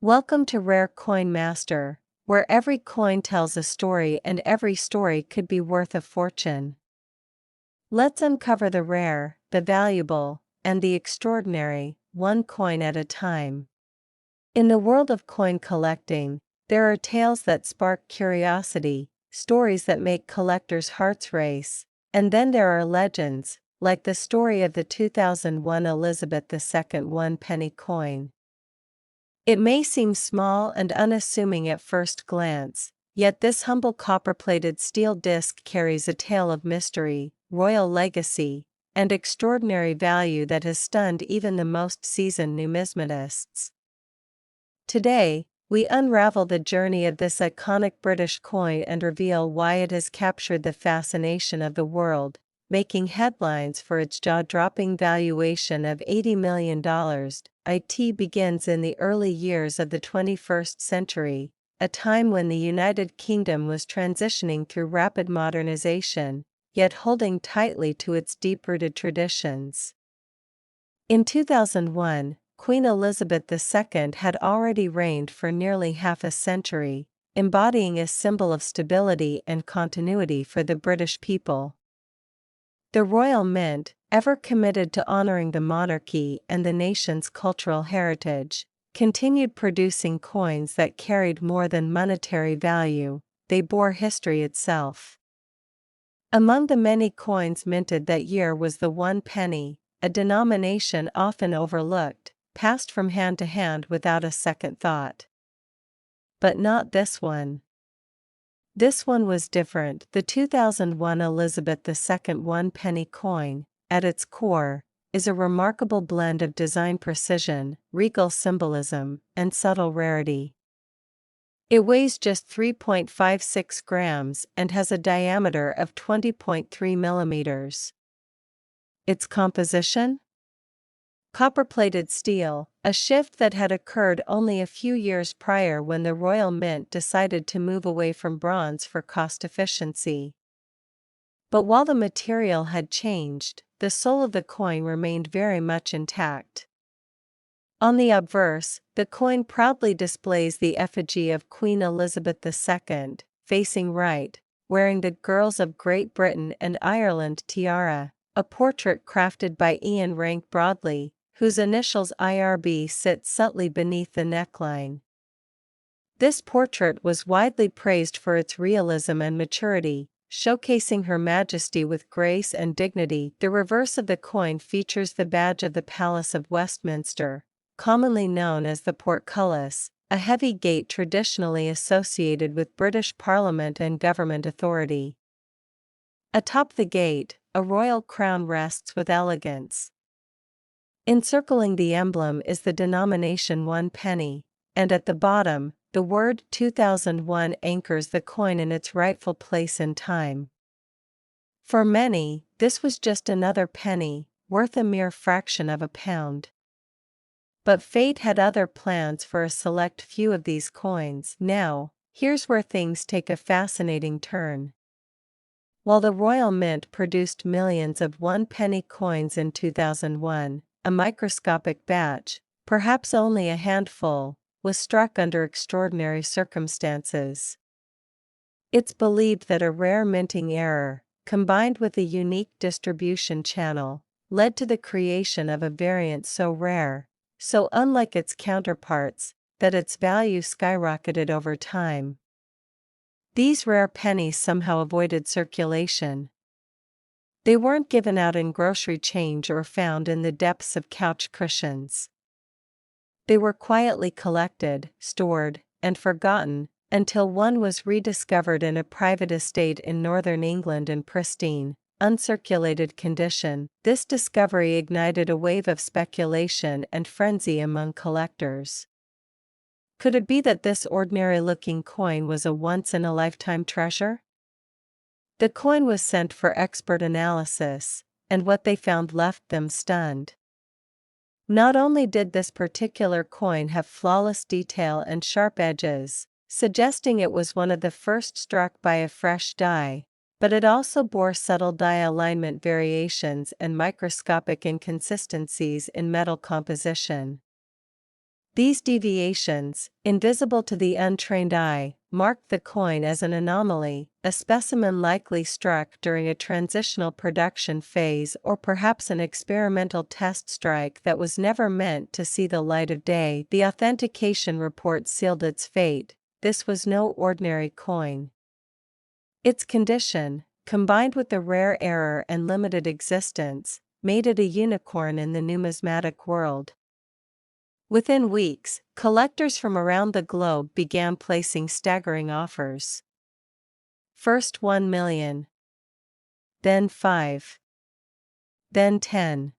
Welcome to Rare Coin Master, where every coin tells a story and every story could be worth a fortune. Let's uncover the rare, the valuable, and the extraordinary, one coin at a time. In the world of coin collecting, there are tales that spark curiosity, stories that make collectors' hearts race, and then there are legends, like the story of the 2001 Elizabeth II one-penny coin. It may seem small and unassuming at first glance, yet this humble copper-plated steel disc carries a tale of mystery, royal legacy, and extraordinary value that has stunned even the most seasoned numismatists. Today, we unravel the journey of this iconic British coin and reveal why it has captured the fascination of the world, making headlines for its jaw-dropping valuation of $80 million. It begins in the early years of the 21st century, a time when the United Kingdom was transitioning through rapid modernization, yet holding tightly to its deep-rooted traditions. In 2001, Queen Elizabeth II had already reigned for nearly half a century, embodying a symbol of stability and continuity for the British people. The Royal Mint, ever committed to honoring the monarchy and the nation's cultural heritage, continued producing coins that carried more than monetary value, they bore history itself. Among the many coins minted that year was the 1 penny, a denomination often overlooked, passed from hand to hand without a second thought. But not this one. This one was different. The 2001 Elizabeth II 1 penny coin, at its core, is a remarkable blend of design precision, regal symbolism, and subtle rarity. It weighs just 3.56 grams and has a diameter of 20.3 millimeters. Its composition? Copper-plated steel, a shift that had occurred only a few years prior when the Royal Mint decided to move away from bronze for cost efficiency. But while the material had changed, the soul of the coin remained very much intact. On the obverse, the coin proudly displays the effigy of Queen Elizabeth II, facing right, wearing the Girls of Great Britain and Ireland tiara, a portrait crafted by Ian Rank Broadley, whose initials IRB sit subtly beneath the neckline. This portrait was widely praised for its realism and maturity, showcasing Her Majesty with grace and dignity. The reverse of the coin features the badge of the Palace of Westminster, commonly known as the portcullis, a heavy gate traditionally associated with British Parliament and government authority. Atop the gate, a royal crown rests with elegance. Encircling the emblem is the denomination 1 penny, and at the bottom, the word 2001 anchors the coin in its rightful place in time. For many, this was just another penny, worth a mere fraction of a pound. But fate had other plans for a select few of these coins. Now, here's where things take a fascinating turn. While the Royal Mint produced millions of 1 penny coins in 2001, a microscopic batch, perhaps only a handful, was struck under extraordinary circumstances. It's believed that a rare minting error, combined with a unique distribution channel, led to the creation of a variant so rare, so unlike its counterparts, that its value skyrocketed over time. These rare pennies somehow avoided circulation. They weren't given out in grocery change or found in the depths of couch cushions. They were quietly collected, stored, and forgotten, until one was rediscovered in a private estate in northern England in pristine, uncirculated condition. This discovery ignited a wave of speculation and frenzy among collectors. Could it be that this ordinary-looking coin was a once-in-a-lifetime treasure? The coin was sent for expert analysis, and what they found left them stunned. Not only did this particular coin have flawless detail and sharp edges, suggesting it was one of the first struck by a fresh die, but it also bore subtle die alignment variations and microscopic inconsistencies in metal composition. These deviations, invisible to the untrained eye, marked the coin as an anomaly, a specimen likely struck during a transitional production phase or perhaps an experimental test strike that was never meant to see the light of day. The authentication report sealed its fate. This was no ordinary coin. Its condition, combined with the rare error and limited existence, made it a unicorn in the numismatic world. Within weeks, collectors from around the globe began placing staggering offers. First 1 million. Then 5. Then 10.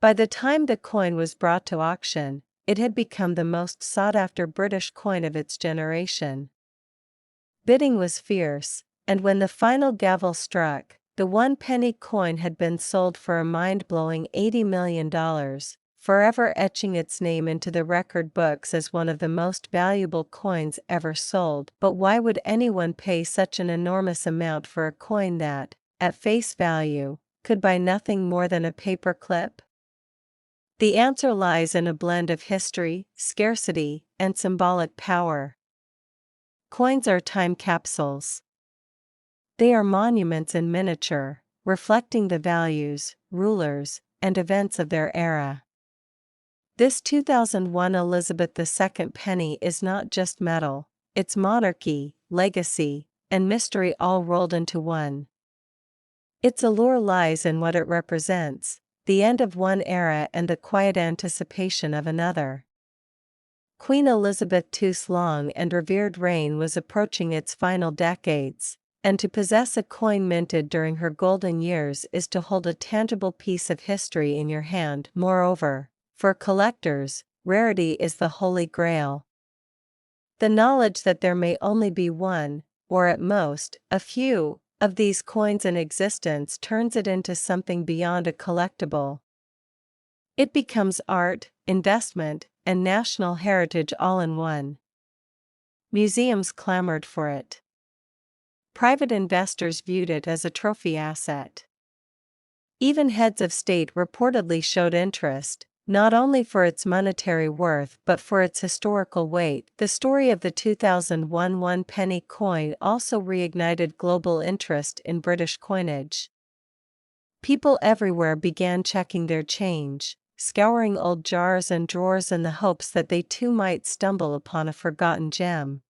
By the time the coin was brought to auction, it had become the most sought-after British coin of its generation. Bidding was fierce, and when the final gavel struck, the 1-penny coin had been sold for a mind-blowing $80 million, forever etching its name into the record books as one of the most valuable coins ever sold. But why would anyone pay such an enormous amount for a coin that, at face value, could buy nothing more than a paperclip? The answer lies in a blend of history, scarcity, and symbolic power. Coins are time capsules. They are monuments in miniature, reflecting the values, rulers, and events of their era. This 2001 Elizabeth II penny is not just metal, it's monarchy, legacy, and mystery all rolled into one. Its allure lies in what it represents: the end of one era and the quiet anticipation of another. Queen Elizabeth II's long and revered reign was approaching its final decades, and to possess a coin minted during her golden years is to hold a tangible piece of history in your hand. Moreover, for collectors, rarity is the holy grail. The knowledge that there may only be one, or at most, a few, of these coins in existence turns it into something beyond a collectible. It becomes art, investment, and national heritage all in one. Museums clamored for it. Private investors viewed it as a trophy asset. Even heads of state reportedly showed interest, not only for its monetary worth but for its historical weight. The story of the 2001 1-penny coin also reignited global interest in British coinage. People everywhere began checking their change, scouring old jars and drawers in the hopes that they too might stumble upon a forgotten gem.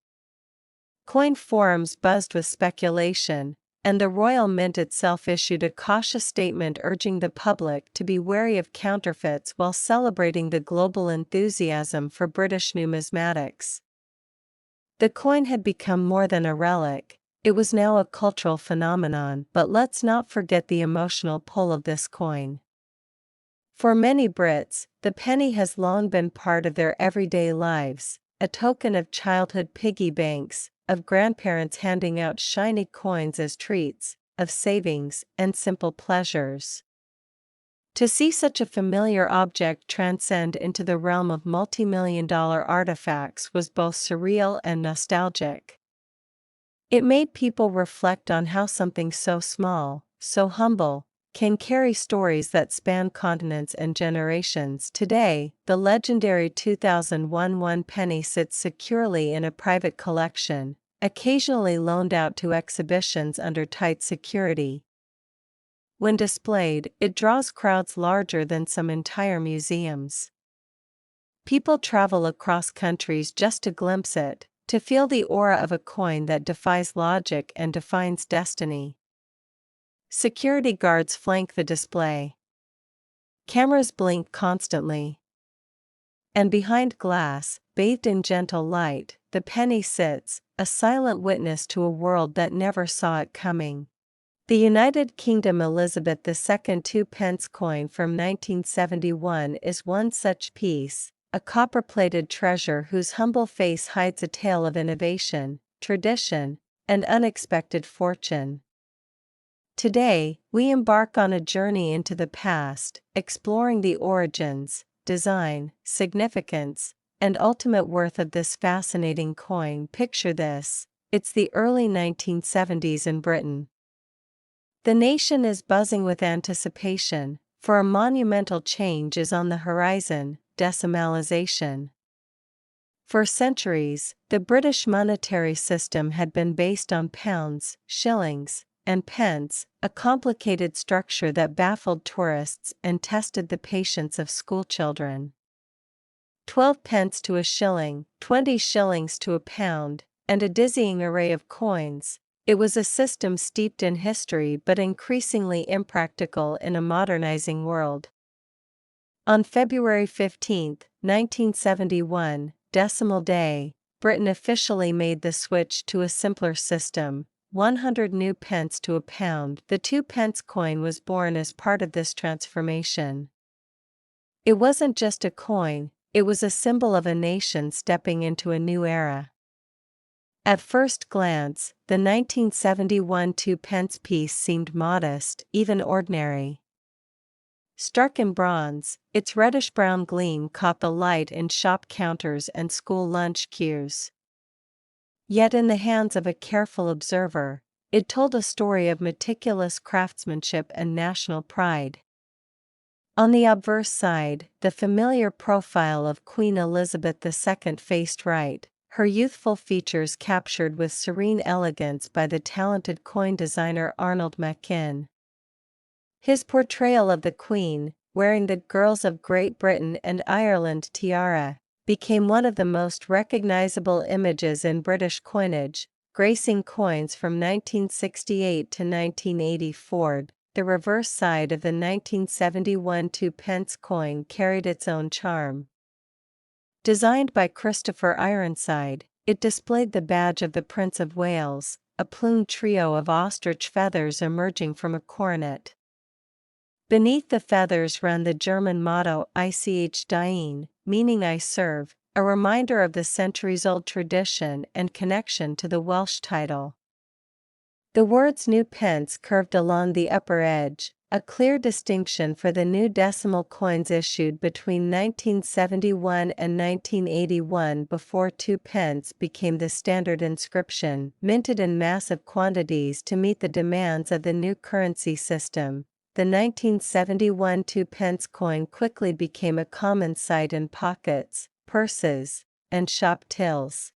Coin forums buzzed with speculation, and the Royal Mint itself issued a cautious statement urging the public to be wary of counterfeits while celebrating the global enthusiasm for British numismatics. The coin had become more than a relic, it was now a cultural phenomenon. But let's not forget the emotional pull of this coin. For many Brits, the penny has long been part of their everyday lives, a token of childhood piggy banks, of grandparents handing out shiny coins as treats, of savings and simple pleasures. To see such a familiar object transcend into the realm of multi-million-dollar artifacts was both surreal and nostalgic. It made people reflect on how something so small, so humble, can carry stories that span continents and generations. Today, the legendary 2001 1-penny sits securely in a private collection, occasionally loaned out to exhibitions under tight security. When displayed, it draws crowds larger than some entire museums. People travel across countries just to glimpse it, to feel the aura of a coin that defies logic and defines destiny. Security guards flank the display. Cameras blink constantly. And behind glass, bathed in gentle light, the penny sits, a silent witness to a world that never saw it coming. The United Kingdom Elizabeth II 2-pence coin from 1971 is one such piece, a copper-plated treasure whose humble face hides a tale of innovation, tradition, and unexpected fortune. Today, we embark on a journey into the past, exploring the origins, design, significance, and ultimate worth of this fascinating coin. Picture this: it's the early 1970s in Britain. The nation is buzzing with anticipation, for a monumental change is on the horizon: decimalization. For centuries, the British monetary system had been based on pounds, shillings, and pence, a complicated structure that baffled tourists and tested the patience of schoolchildren. 12 pence to a shilling, 20 shillings to a pound, and a dizzying array of coins. It was a system steeped in history but increasingly impractical in a modernizing world. On February 15, 1971, Decimal Day, Britain officially made the switch to a simpler system, 100 new pence to a pound. The 2-pence coin was born as part of this transformation. It wasn't just a coin, it was a symbol of a nation stepping into a new era. At first glance, the 1971 2-pence piece seemed modest, even ordinary. Struck in bronze, its reddish-brown gleam caught the light in shop counters and school lunch queues. Yet in the hands of a careful observer, it told a story of meticulous craftsmanship and national pride. On the obverse side, the familiar profile of Queen Elizabeth II faced right, her youthful features captured with serene elegance by the talented coin designer Arnold Machin. His portrayal of the Queen, wearing the Girls of Great Britain and Ireland tiara, became one of the most recognizable images in British coinage, gracing coins from 1968 to 1984. The reverse side of the 1971 2-pence coin carried its own charm. Designed by Christopher Ironside, it displayed the badge of the Prince of Wales, a plumed trio of ostrich feathers emerging from a coronet. Beneath the feathers ran the German motto Ich diene, meaning I serve, a reminder of the centuries-old tradition and connection to the Welsh title. The words new pence curved along the upper edge, a clear distinction for the new decimal coins issued between 1971 and 1981 before 2 pence became the standard inscription, minted in massive quantities to meet the demands of the new currency system. The 1971 2-pence coin quickly became a common sight in pockets, purses, and shop tills.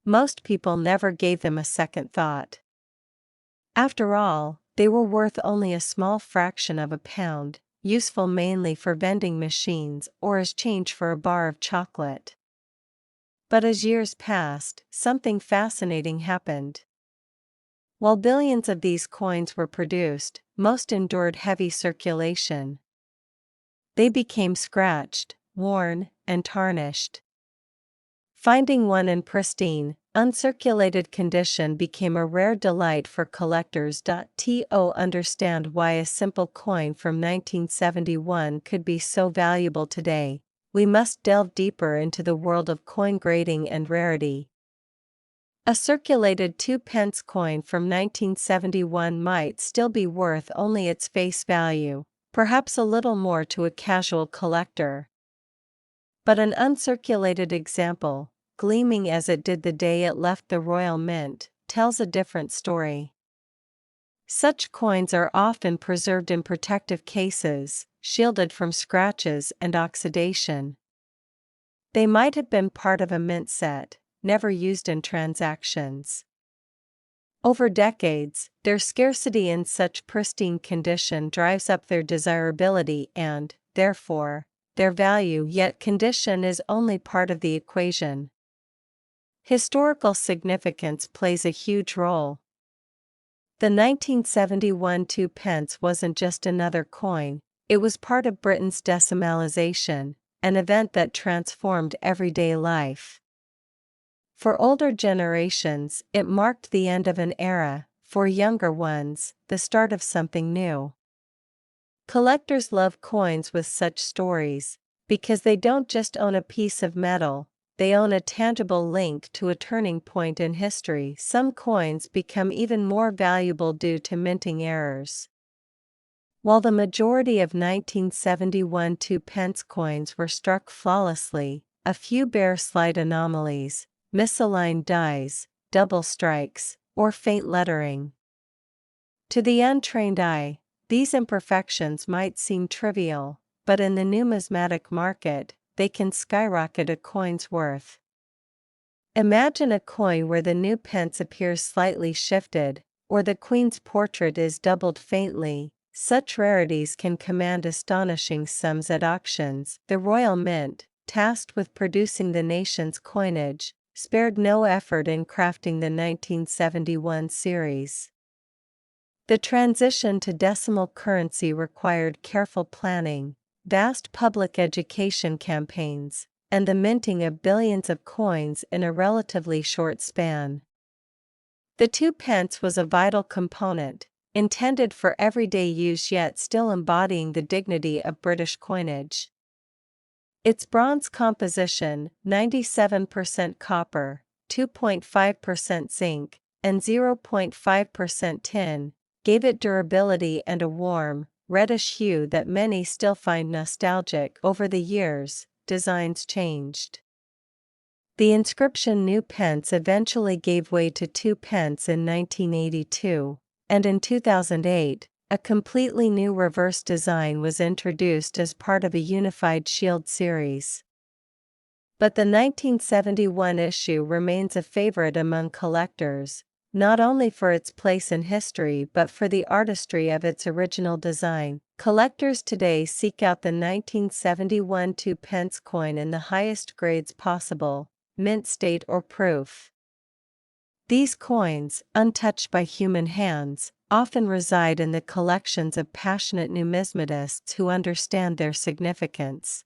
Most people never gave them a second thought. After all, they were worth only a small fraction of a pound, useful mainly for vending machines or as change for a bar of chocolate. But as years passed, something fascinating happened. While billions of these coins were produced, most endured heavy circulation. They became scratched, worn, and tarnished. Finding one in pristine, uncirculated condition became a rare delight for collectors. To understand why a simple coin from 1971 could be so valuable today, we must delve deeper into the world of coin grading and rarity. A circulated 2-pence coin from 1971 might still be worth only its face value, perhaps a little more to a casual collector. But an uncirculated example, gleaming as it did the day it left the Royal Mint, tells a different story. Such coins are often preserved in protective cases, shielded from scratches and oxidation. They might have been part of a mint set, never used in transactions. Over decades, their scarcity in such pristine condition drives up their desirability and, therefore, their value. Yet condition is only part of the equation. Historical significance plays a huge role. The 1971 2-pence wasn't just another coin, it was part of Britain's decimalisation, an event that transformed everyday life. For older generations, it marked the end of an era, for younger ones, the start of something new. Collectors love coins with such stories, because they don't just own a piece of metal, they own a tangible link to a turning point in history. Some coins become even more valuable due to minting errors. While the majority of 1971 2-pence coins were struck flawlessly, a few bear slight anomalies, misaligned dies, double strikes, or faint lettering. To the untrained eye, these imperfections might seem trivial, but in the numismatic market, they can skyrocket a coin's worth. Imagine a coin where the new pence appears slightly shifted, or the queen's portrait is doubled faintly. Such rarities can command astonishing sums at auctions. The Royal Mint, tasked with producing the nation's coinage, spared no effort in crafting the 1971 series. The transition to decimal currency required careful planning, vast public education campaigns, and the minting of billions of coins in a relatively short span. The 2 pence was a vital component, intended for everyday use yet still embodying the dignity of British coinage. Its bronze composition, 97% copper, 2.5% zinc, and 0.5% tin, gave it durability and a warm, reddish hue that many still find nostalgic. Over the years, designs changed. The inscription New Pence eventually gave way to 2 pence in 1982, and in 2008, a completely new reverse design was introduced as part of a unified shield series. But the 1971 issue remains a favorite among collectors, not only for its place in history but for the artistry of its original design. Collectors today seek out the 1971 2 pence coin in the highest grades possible, mint state or proof. These coins, untouched by human hands, often reside in the collections of passionate numismatists who understand their significance.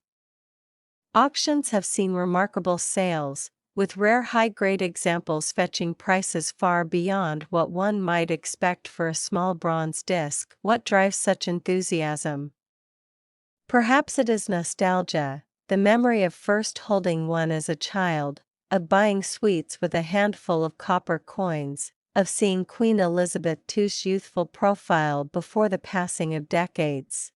Auctions have seen remarkable sales, with rare high-grade examples fetching prices far beyond what one might expect for a small bronze disc. What drives such enthusiasm? Perhaps it is nostalgia, the memory of first holding one as a child, of buying sweets with a handful of copper coins, of seeing Queen Elizabeth II's youthful profile before the passing of decades.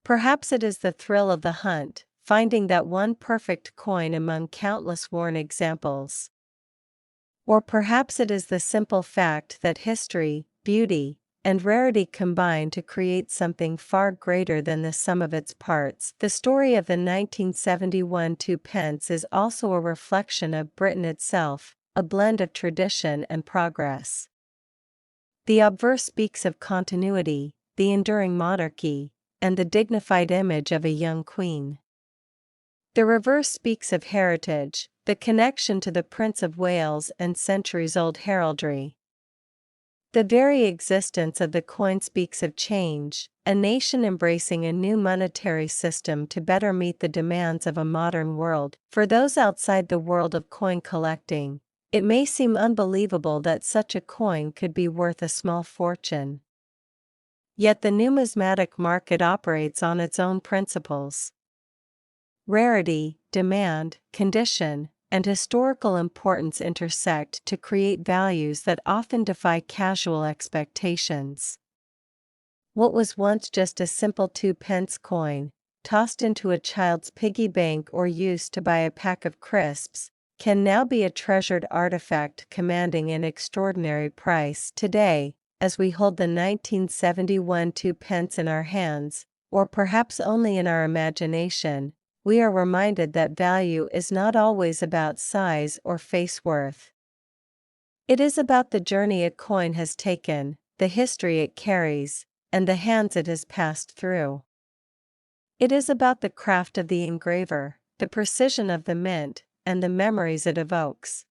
Perhaps it is the thrill of the hunt, finding that one perfect coin among countless worn examples. Or perhaps it is the simple fact that history, beauty, and rarity combine to create something far greater than the sum of its parts. The story of the 1971 2 pence is also a reflection of Britain itself, a blend of tradition and progress. The obverse speaks of continuity, the enduring monarchy, and the dignified image of a young queen. The reverse speaks of heritage, the connection to the Prince of Wales and centuries-old heraldry. The very existence of the coin speaks of change, a nation embracing a new monetary system to better meet the demands of a modern world. For those outside the world of coin collecting, it may seem unbelievable that such a coin could be worth a small fortune. Yet the numismatic market operates on its own principles. Rarity, demand, condition, and historical importance intersect to create values that often defy casual expectations. What was once just a simple 2 pence coin, tossed into a child's piggy bank or used to buy a pack of crisps, can now be a treasured artifact commanding an extraordinary price. Today, as we hold the 1971 2 pence in our hands, or perhaps only in our imagination, we are reminded that value is not always about size or face worth. It is about the journey a coin has taken, the history it carries, and the hands it has passed through. It is about the craft of the engraver, the precision of the mint, and the memories it evokes.